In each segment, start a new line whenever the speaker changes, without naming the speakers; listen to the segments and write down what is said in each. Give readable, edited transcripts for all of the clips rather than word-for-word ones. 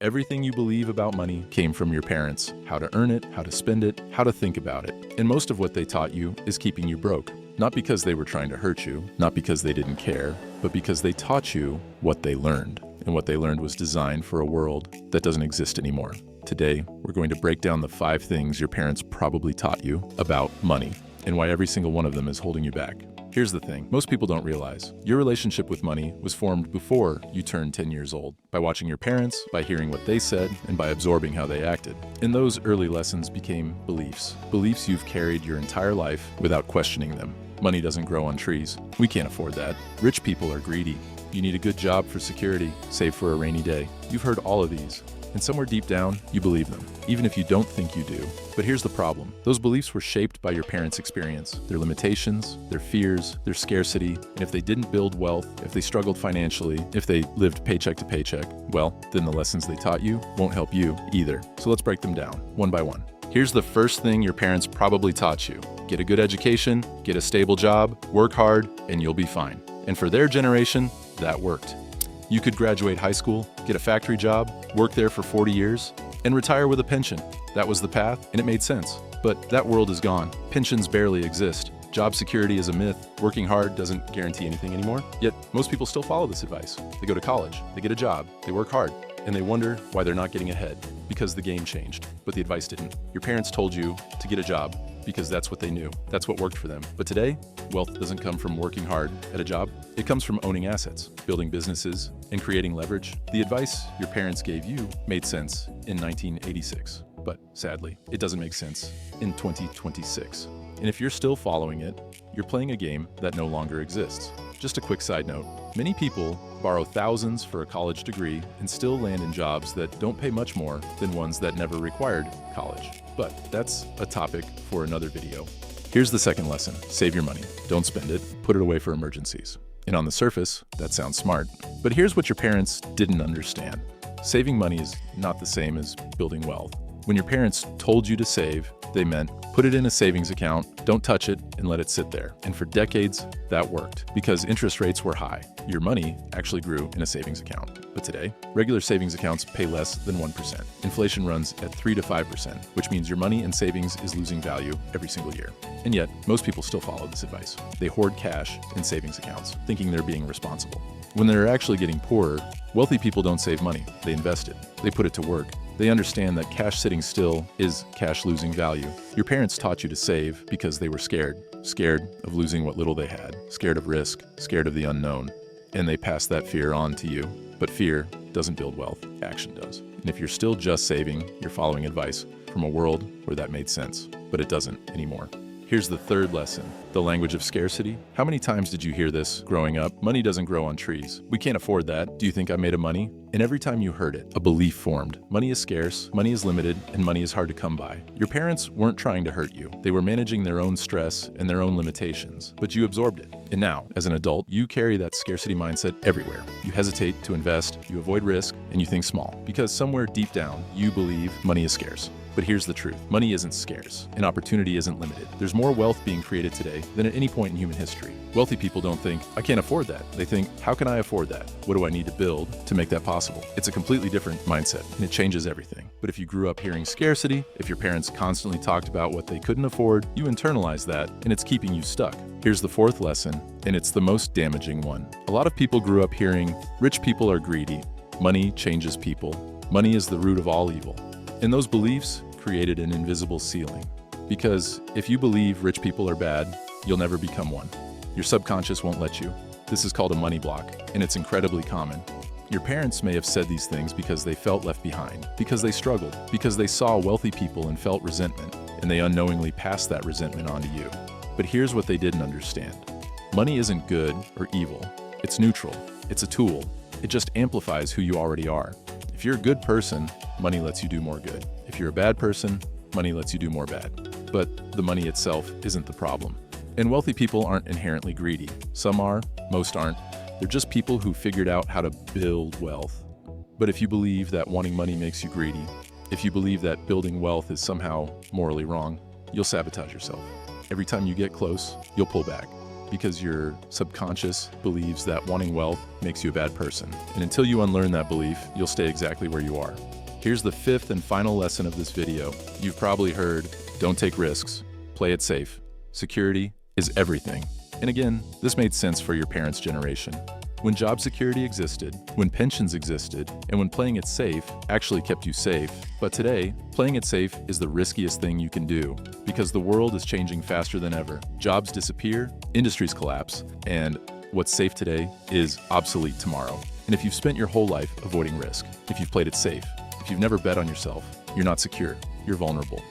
Everything you believe about money came from your parents. How to earn it, how to spend it, how to think about it. And most of what they taught you is keeping you broke. Not because they were trying to hurt you, not because they didn't care, but because they taught you what they learned. And what they learned was designed for a world that doesn't exist anymore. Today, we're going to break down the 5 things your parents probably taught you about money and why every single one of them is holding you back. Here's the thing, most people don't realize. Your relationship with money was formed before you turned 10 years old, by watching your parents, by hearing what they said, and by absorbing how they acted. And those early lessons became beliefs. Beliefs you've carried your entire life without questioning them. Money doesn't grow on trees. We can't afford that. Rich people are greedy. You need a good job for security, save for a rainy day. You've heard all of these. And somewhere deep down, you believe them, even if you don't think you do. But here's the problem. Those beliefs were shaped by your parents' experience, their limitations, their fears, their scarcity, and if they didn't build wealth, if they struggled financially, if they lived paycheck to paycheck, well, then the lessons they taught you won't help you either. So let's break them down, one by one. Here's the first thing your parents probably taught you. Get a good education, get a stable job, work hard, and you'll be fine. And for their generation, that worked. You could graduate high school, get a factory job, work there for 40 years, and retire with a pension. That was the path, and it made sense. But that world is gone. Pensions barely exist. Job security is a myth. Working hard doesn't guarantee anything anymore. Yet, most people still follow this advice. They go to college, they get a job, they work hard, and they wonder why they're not getting ahead. Because the game changed, but the advice didn't. Your parents told you to get a job because that's what they knew. That's what worked for them. But today, wealth doesn't come from working hard at a job. It comes from owning assets, building businesses, and creating leverage. The advice your parents gave you made sense in 1986, but sadly, it doesn't make sense in 2026. And if you're still following it, you're playing a game that no longer exists. Just a quick side note, many people borrow thousands for a college degree and still land in jobs that don't pay much more than ones that never required college. But that's a topic for another video. Here's the second lesson. Save your money. Don't spend it. Put it away for emergencies. And on the surface, that sounds smart. But here's what your parents didn't understand. Saving money is not the same as building wealth. When your parents told you to save, they meant put it in a savings account, don't touch it, and let it sit there. And for decades, that worked because interest rates were high. Your money actually grew in a savings account. But today, regular savings accounts pay less than 1%. Inflation runs at 3 to 5%, which means your money in savings is losing value every single year. And yet, most people still follow this advice. They hoard cash in savings accounts, thinking they're being responsible. When they're actually getting poorer, wealthy people don't save money. They invest it. They put it to work. They understand that cash sitting still is cash losing value. Your parents taught you to save because they were scared. Scared of losing what little they had. Scared of risk. Scared of the unknown. And they passed that fear on to you. But fear doesn't build wealth. Action does. And if you're still just saving, you're following advice from a world where that made sense. But it doesn't anymore. Here's the third lesson, the language of scarcity. How many times did you hear this growing up? Money doesn't grow on trees. We can't afford that. Do you think I made of money? And every time you heard it, a belief formed. Money is scarce, money is limited, and money is hard to come by. Your parents weren't trying to hurt you. They were managing their own stress and their own limitations, but you absorbed it. And now, as an adult, you carry that scarcity mindset everywhere. You hesitate to invest, you avoid risk, and you think small, because somewhere deep down, you believe money is scarce. But here's the truth. Money isn't scarce, and opportunity isn't limited. There's more wealth being created today than at any point in human history. Wealthy people don't think, I can't afford that. They think, how can I afford that? What do I need to build to make that possible? It's a completely different mindset, and it changes everything. But if you grew up hearing scarcity, if your parents constantly talked about what they couldn't afford, you internalize that, and it's keeping you stuck. Here's the fourth lesson, and it's the most damaging one. A lot of people grew up hearing, rich people are greedy. Money changes people. Money is the root of all evil. And those beliefs created an invisible ceiling. Because if you believe rich people are bad, you'll never become one. Your subconscious won't let you. This is called a money block, and it's incredibly common. Your parents may have said these things because they felt left behind, because they struggled, because they saw wealthy people and felt resentment, and they unknowingly passed that resentment on to you. But here's what they didn't understand. Money isn't good or evil. It's neutral. It's a tool. It just amplifies who you already are. If you're a good person, money lets you do more good. If you're a bad person, money lets you do more bad. But the money itself isn't the problem. And wealthy people aren't inherently greedy. Some are, most aren't. They're just people who figured out how to build wealth. But if you believe that wanting money makes you greedy, if you believe that building wealth is somehow morally wrong, you'll sabotage yourself. Every time you get close, you'll pull back. because your subconscious believes that wanting wealth makes you a bad person. And until you unlearn that belief, you'll stay exactly where you are. Here's the fifth and final lesson of this video. You've probably heard, don't take risks, play it safe. Security is everything. And again, this made sense for your parents' generation. When job security existed, when pensions existed, and when playing it safe actually kept you safe. But today, playing it safe is the riskiest thing you can do because the world is changing faster than ever. Jobs disappear, industries collapse, and what's safe today is obsolete tomorrow. And if you've spent your whole life avoiding risk, if you've played it safe, if you've never bet on yourself, you're not secure, you're vulnerable.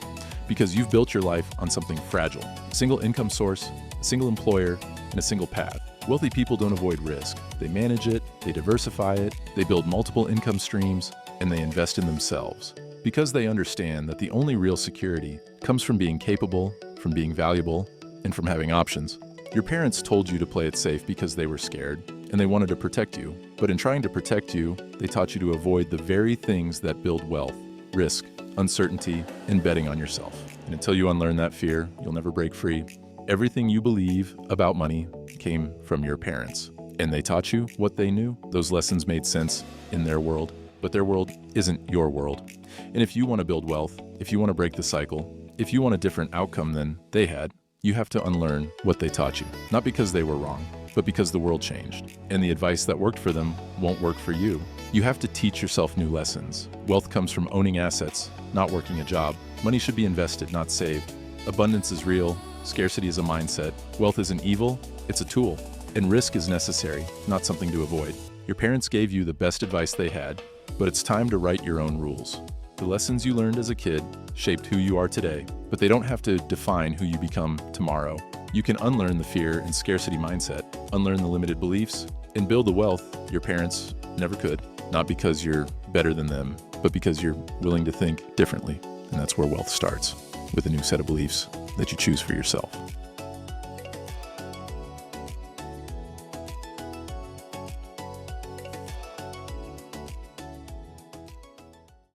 Because you've built your life on something fragile, a single income source, a single employer, and a single path. Wealthy people don't avoid risk. They manage it, they diversify it, they build multiple income streams, and they invest in themselves. Because they understand that the only real security comes from being capable, from being valuable, and from having options. Your parents told you to play it safe because they were scared, and they wanted to protect you. But in trying to protect you, they taught you to avoid the very things that build wealth: risk, uncertainty, and betting on yourself. And until you unlearn that fear, you'll never break free. Everything you believe about money came from your parents, and they taught you what they knew. Those lessons made sense in their world, but their world isn't your world. And if you want to build wealth, if you want to break the cycle, if you want a different outcome than they had, you have to unlearn what they taught you. Not because they were wrong, but because the world changed, and the advice that worked for them won't work for you. You have to teach yourself new lessons. Wealth comes from owning assets, not working a job. Money should be invested, not saved. Abundance is real. Scarcity is a mindset. Wealth isn't evil, it's a tool. And risk is necessary, not something to avoid. Your parents gave you the best advice they had, but it's time to write your own rules. The lessons you learned as a kid shaped who you are today, but they don't have to define who you become tomorrow. You can unlearn the fear and scarcity mindset, unlearn the limited beliefs, and build the wealth your parents never could. Not because you're better than them, but because you're willing to think differently. And that's where wealth starts, with a new set of beliefs that you choose for yourself.